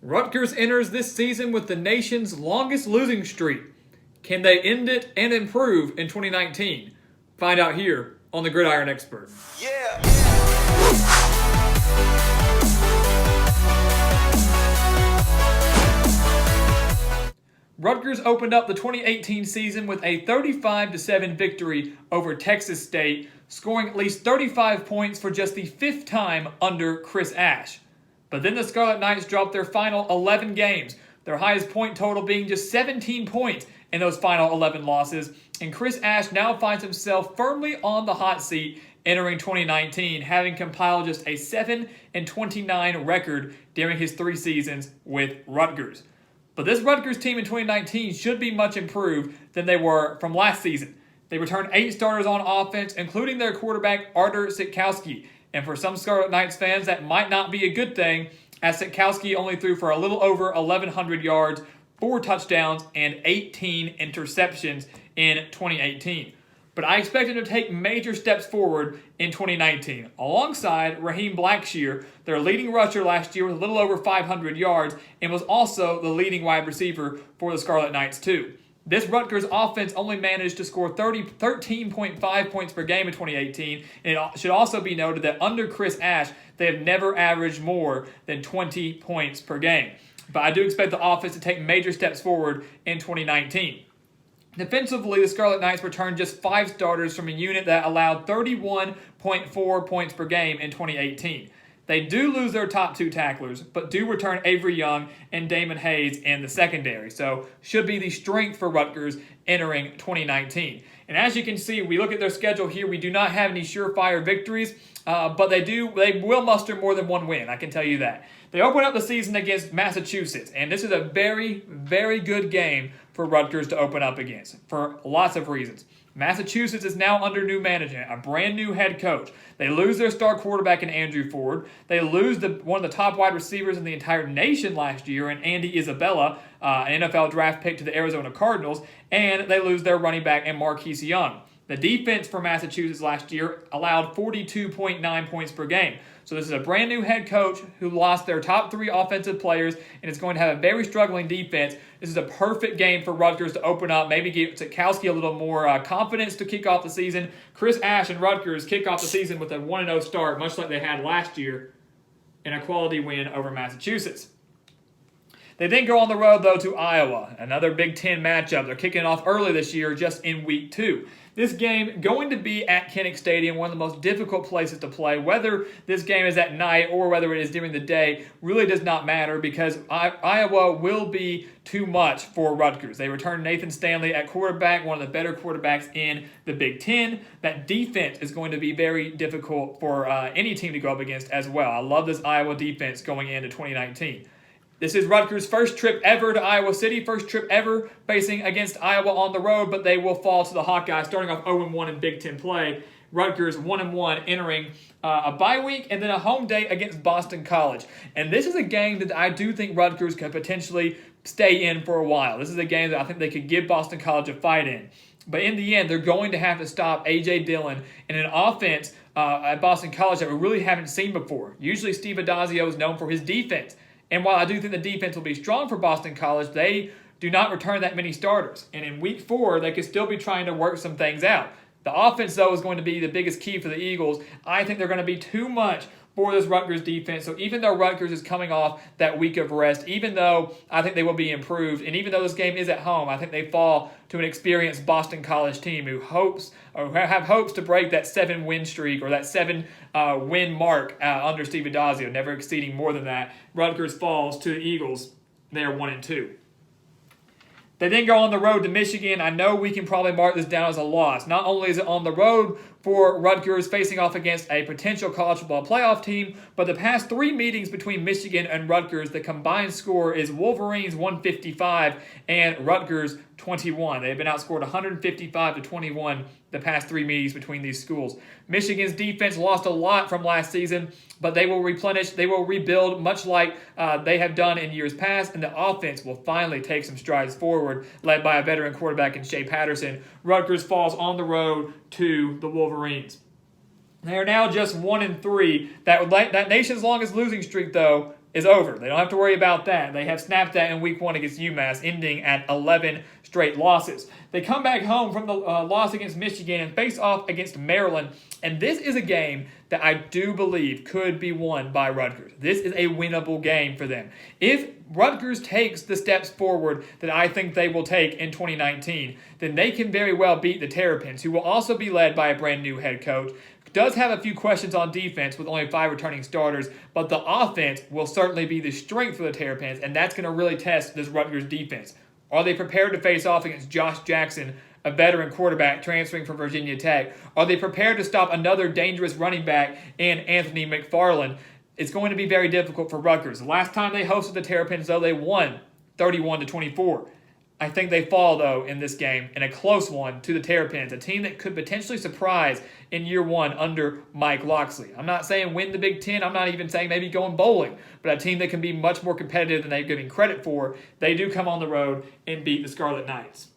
Rutgers enters this season with the nation's longest losing streak. Can they end it and improve in 2019? Find out here on the Gridiron Expert. Yeah. Rutgers opened up the 2018 season with a 35-7 victory over Texas State, scoring at least 35 points for just the fifth time under Chris Ash. But then the Scarlet Knights dropped their final 11 games, their highest point total being just 17 points in those final 11 losses, and Chris Ash now finds himself firmly on the hot seat entering 2019, having compiled just a 7-29 record during his 3 seasons with Rutgers. But this Rutgers team in 2019 should be much improved than they were from last season. They returned 8 starters on offense, including their quarterback Artur Sitkowski. And for some Scarlet Knights fans, that might not be a good thing, as Sitkowski only threw for a little over 1,100 yards, 4 touchdowns, and 18 interceptions in 2018. But I expect him to take major steps forward in 2019, alongside Raheem Blackshear, their leading rusher last year with a little over 500 yards, and was also the leading wide receiver for the Scarlet Knights too. This Rutgers offense only managed to score 13.5 points per game in 2018, and it should also be noted that under Chris Ash, they have never averaged more than 20 points per game. But I do expect the offense to take major steps forward in 2019. Defensively, the Scarlet Knights returned just 5 starters from a unit that allowed 31.4 points per game in 2018. They do lose their top 2 tacklers, but do return Avery Young and Damon Hayes in the secondary. So should be the strength for Rutgers entering 2019. And as you can see, we look at their schedule here. We do not have any surefire victories, but they will muster more than 1 win. I can tell you that. They open up the season against Massachusetts, and this is a very, very good game for Rutgers to open up against for lots of reasons. Massachusetts is now under new management, a brand new head coach. They lose their star quarterback in Andrew Ford. They lose one of the top wide receivers in the entire nation last year in Andy Isabella, an NFL draft pick to the Arizona Cardinals, and they lose their running back in Marquise Young. The defense for Massachusetts last year allowed 42.9 points per game. So this is a brand new head coach who lost their top 3 offensive players and is going to have a very struggling defense. This is a perfect game for Rutgers to open up, maybe give Sitkowski a little more confidence to kick off the season. Chris Ash and Rutgers kick off the season with a 1-0 start, much like they had last year in a quality win over Massachusetts. They then go on the road, though, to Iowa, another Big Ten matchup. They're kicking it off early this year, just in week 2. This game going to be at Kinnick Stadium, one of the most difficult places to play. Whether this game is at night or whether it is during the day really does not matter, because Iowa will be too much for Rutgers. They return Nathan Stanley at quarterback, one of the better quarterbacks in the Big Ten. That defense is going to be very difficult for any team to go up against as well. I love this Iowa defense going into 2019. This is Rutgers' first trip ever to Iowa City, first trip ever facing against Iowa on the road, but they will fall to the Hawkeyes, starting off 0-1 in Big Ten play. Rutgers 1-1 entering a bye week and then a home date against Boston College. And this is a game that I do think Rutgers could potentially stay in for a while. This is a game that I think they could give Boston College a fight in. But in the end, they're going to have to stop A.J. Dillon in an offense at Boston College that we really haven't seen before. Usually Steve Addazio is known for his defense. And while I do think the defense will be strong for Boston College, they do not return that many starters. And in week 4, they could still be trying to work some things out. The offense, though, is going to be the biggest key for the Eagles. I think they're going to be too much for this Rutgers defense. So even though Rutgers is coming off that week of rest, even though I think they will be improved, and even though this game is at home, I think they fall to an experienced Boston College team who have hopes to break that 7-win streak or that 7-win mark under Steve Addazio, never exceeding more than that. Rutgers falls to the Eagles. They are 1-2. They then go on the road to Michigan. I know we can probably mark this down as a loss. Not only is it on the road for Rutgers facing off against a potential college football playoff team, but the past 3 meetings between Michigan and Rutgers, the combined score is Wolverines 155 and Rutgers 21. They've been outscored 155-21 the past 3 meetings between these schools. Michigan's defense lost a lot from last season, but they will replenish, they will rebuild much like they have done in years past, and the offense will finally take some strides forward, led by a veteran quarterback in Shea Patterson. Rutgers falls on the road to the Wolverines. They are now just 1-3. That nation's longest losing streak, though, is over. They don't have to worry about that. They have snapped that in week 1 against UMass, ending at 11 straight losses. They come back home from the loss against Michigan and face off against Maryland. And this is a game that I do believe could be won by Rutgers. This is a winnable game for them. If Rutgers takes the steps forward that I think they will take in 2019, then they can very well beat the Terrapins, who will also be led by a brand new head coach. Does have a few questions on defense with only 5 returning starters, but the offense will certainly be the strength for the Terrapins, and that's going to really test this Rutgers defense. Are they prepared to face off against Josh Jackson, a veteran quarterback transferring from Virginia Tech? Are they prepared to stop another dangerous running back in Anthony McFarland? It's going to be very difficult for Rutgers. The last time they hosted the Terrapins, though, they won 31-24. I think they fall, though, in this game, in a close one to the Terrapins, a team that could potentially surprise in year 1 under Mike Locksley. I'm not saying win the Big Ten. I'm not even saying maybe going bowling, but a team that can be much more competitive than they're giving credit for. They do come on the road and beat the Scarlet Knights.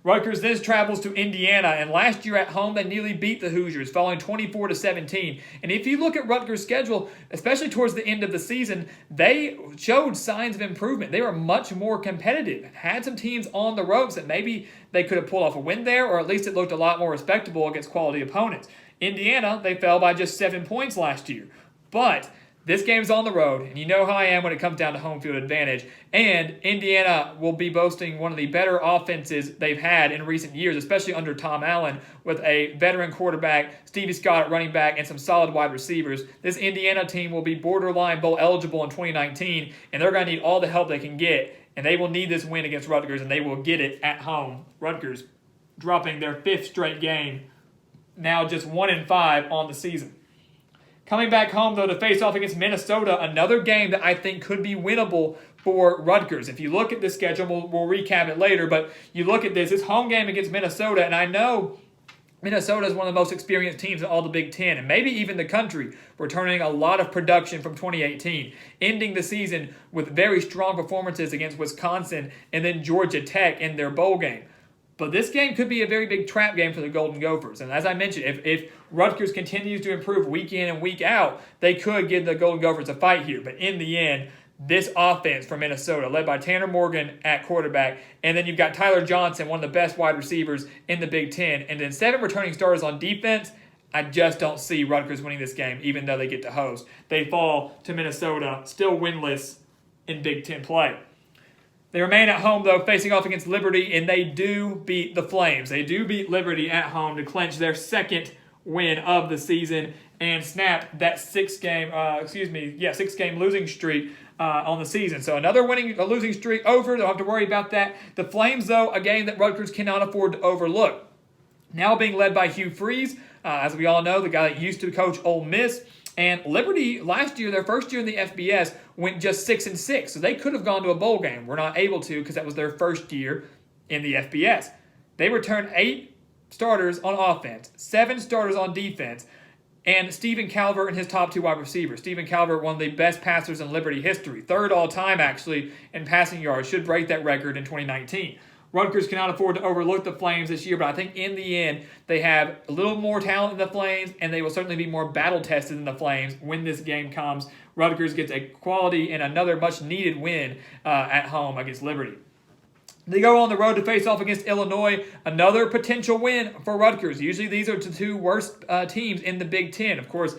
Rutgers then travels to Indiana, and last year at home they nearly beat the Hoosiers, falling 24-17. And if you look at Rutgers' schedule, especially towards the end of the season, they showed signs of improvement. They were much more competitive, had some teams on the ropes that maybe they could have pulled off a win there, or at least it looked a lot more respectable against quality opponents. Indiana, they fell by just 7 points last year. But this game's on the road, and you know how I am when it comes down to home field advantage. And Indiana will be boasting one of the better offenses they've had in recent years, especially under Tom Allen, with a veteran quarterback, Stevie Scott at running back, and some solid wide receivers. This Indiana team will be borderline bowl eligible in 2019, and they're going to need all the help they can get. And they will need this win against Rutgers, and they will get it at home. Rutgers dropping their 5th straight game, now just 1-5 on the season. Coming back home, though, to face off against Minnesota, another game that I think could be winnable for Rutgers. If you look at this schedule, we'll recap it later, but you look at this home game against Minnesota, and I know Minnesota is one of the most experienced teams in all the Big Ten, and maybe even the country, returning a lot of production from 2018, ending the season with very strong performances against Wisconsin and then Georgia Tech in their bowl game. But this game could be a very big trap game for the Golden Gophers. And as I mentioned, if Rutgers continues to improve week in and week out, they could give the Golden Gophers a fight here. But in the end, this offense from Minnesota, led by Tanner Morgan at quarterback, and then you've got Tyler Johnson, one of the best wide receivers in the Big Ten, and then 7 returning starters on defense, I just don't see Rutgers winning this game, even though they get to host. They fall to Minnesota, still winless in Big Ten play. They remain at home, though, facing off against Liberty, and they do beat the Flames. They do beat Liberty at home to clinch their 2nd win of the season and snap that 6-game losing streak on the season. So another losing streak over. Don't have to worry about that. The Flames, though, a game that Rutgers cannot afford to overlook. Now being led by Hugh Freeze, as we all know, the guy that used to coach Ole Miss. And Liberty, last year, their first year in the FBS, went just 6-6. So they could have gone to a bowl game. We're not able to because that was their first year in the FBS. They returned 8 starters on offense, 7 starters on defense, and Stephen Calvert and his top 2 wide receivers. Stephen Calvert, one of the best passers in Liberty history, 3rd all-time, actually, in passing yards, should break that record in 2019. Rutgers cannot afford to overlook the Flames this year, but I think in the end, they have a little more talent than the Flames, and they will certainly be more battle-tested than the Flames when this game comes. Rutgers gets a quality and another much-needed win at home against Liberty. They go on the road to face off against Illinois, another potential win for Rutgers. Usually these are the 2 worst teams in the Big Ten. Of course,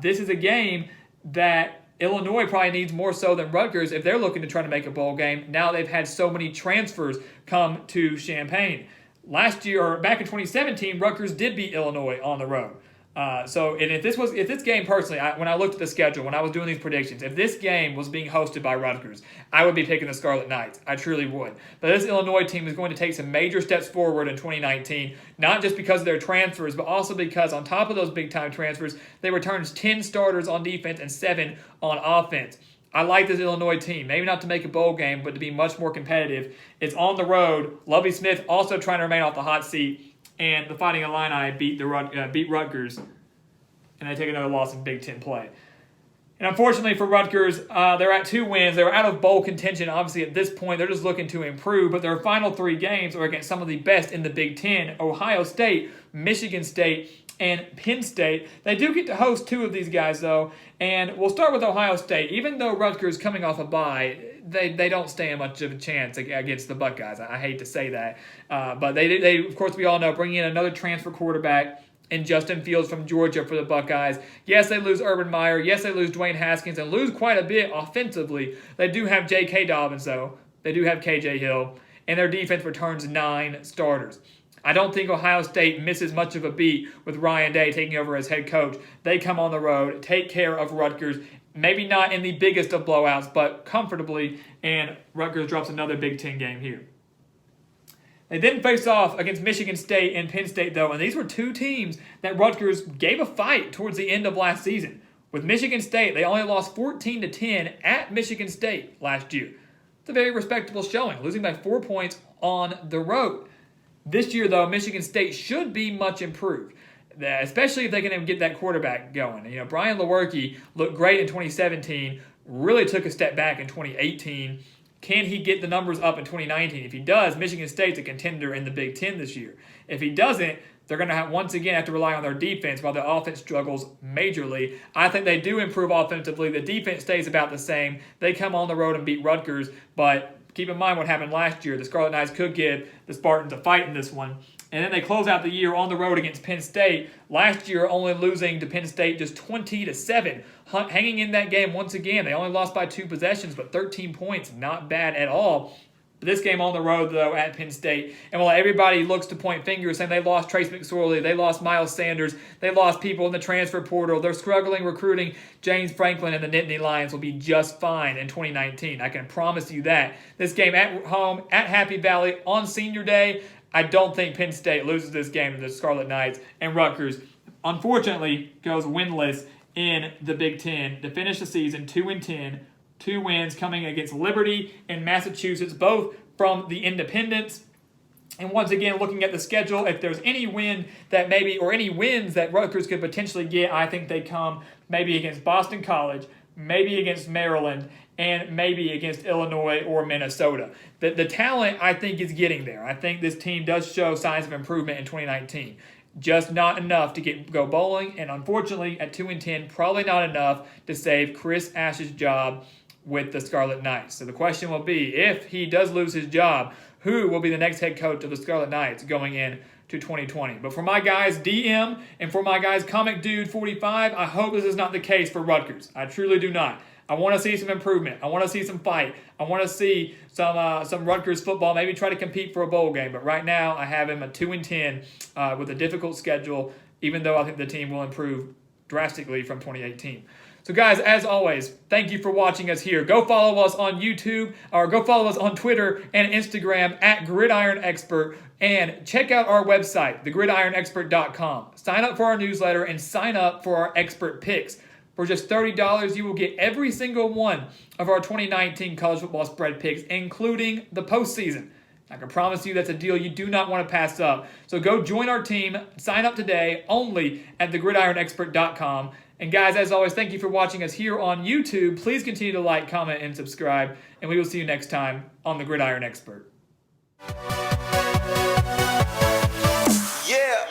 this is a game that Illinois probably needs more so than Rutgers if they're looking to try to make a bowl game. Now they've had so many transfers come to Champaign. Last year, or back in 2017, Rutgers did beat Illinois on the road. If this game personally, when I looked at the schedule, when I was doing these predictions, if this game was being hosted by Rutgers, I would be picking the Scarlet Knights. I truly would. But this Illinois team is going to take some major steps forward in 2019, not just because of their transfers, but also because on top of those big-time transfers, they returned 10 starters on defense and 7 on offense. I like this Illinois team, maybe not to make a bowl game, but to be much more competitive. It's on the road. Lovie Smith also trying to remain off the hot seat. And the Fighting Illini beat Rutgers, and they take another loss in Big Ten play. And unfortunately for Rutgers, they're at 2 wins. They're out of bowl contention. Obviously, at this point, they're just looking to improve. But their final 3 games are against some of the best in the Big Ten: Ohio State, Michigan State, and Penn State. They do get to host 2 of these guys, though, and we'll start with Ohio State. Even though Rutgers coming off a bye, they don't stand much of a chance against the Buckeyes. I hate to say that, but they of course, we all know, bringing in another transfer quarterback in Justin Fields from Georgia for the Buckeyes. Yes, they lose Urban Meyer. Yes, they lose Dwayne Haskins and lose quite a bit offensively. They do have J.K. Dobbins, though. They do have K.J. Hill, and their defense returns 9 starters. I don't think Ohio State misses much of a beat with Ryan Day taking over as head coach. They come on the road, take care of Rutgers, maybe not in the biggest of blowouts, but comfortably, and Rutgers drops another Big Ten game here. They then face off against Michigan State and Penn State, though, and these were 2 teams that Rutgers gave a fight towards the end of last season. With Michigan State, they only lost 14-10 at Michigan State last year. It's a very respectable showing, losing by 4 points on the road. This year, though, Michigan State should be much improved, especially if they can get that quarterback going. You know, Brian Lewerke looked great in 2017, really took a step back in 2018. Can he get the numbers up in 2019? If he does, Michigan State's a contender in the Big Ten this year. If he doesn't, they're going to once again have to rely on their defense while the offense struggles majorly. I think they do improve offensively. The defense stays about the same. They come on the road and beat Rutgers, but keep in mind what happened last year. The Scarlet Knights could give the Spartans a fight in this one. And then they close out the year on the road against Penn State. Last year, only losing to Penn State just 20-7. Hanging in that game once again. They only lost by 2 possessions, but 13 points. Not bad at all. This game on the road, though, at Penn State. And while everybody looks to point fingers saying they lost Trace McSorley, they lost Miles Sanders, they lost people in the transfer portal, they're struggling recruiting, James Franklin and the Nittany Lions will be just fine in 2019. I can promise you that. This game at home, at Happy Valley, on Senior Day, I don't think Penn State loses this game to the Scarlet Knights, and Rutgers, unfortunately, goes winless in the Big Ten to finish the season 2-10. 2 wins coming against Liberty and Massachusetts, both from the Independents. And once again, looking at the schedule, if there's any win that maybe, or any wins that Rutgers could potentially get, I think they come maybe against Boston College, maybe against Maryland, and maybe against Illinois or Minnesota. The talent, I think, is getting there. I think this team does show signs of improvement in 2019. Just not enough to go bowling, and unfortunately, at 2-10, probably not enough to save Chris Ash's job with the Scarlet Knights. So the question will be, if he does lose his job, who will be the next head coach of the Scarlet Knights going in to 2020? But for my guys DM and for my guys Comic Dude 45, I hope this is not the case for Rutgers. I truly do not. I want to see some improvement. I want to see some fight. I want to see some Rutgers football, maybe try to compete for a bowl game. But right now, I have him at 2-10 with a difficult schedule, even though I think the team will improve drastically from 2018. So guys, as always, thank you for watching us here. Go follow us on YouTube, or go follow us on Twitter and Instagram at Gridiron Expert, and check out our website, thegridironexpert.com. Sign up for our newsletter and sign up for our expert picks. For just $30, you will get every single one of our 2019 college football spread picks, including the postseason. I can promise you that's a deal you do not want to pass up. So go join our team, sign up today, only at thegridironexpert.com. And guys, as always, thank you for watching us here on YouTube. Please continue to like, comment, and subscribe. And we will see you next time on The Gridiron Expert. Yeah.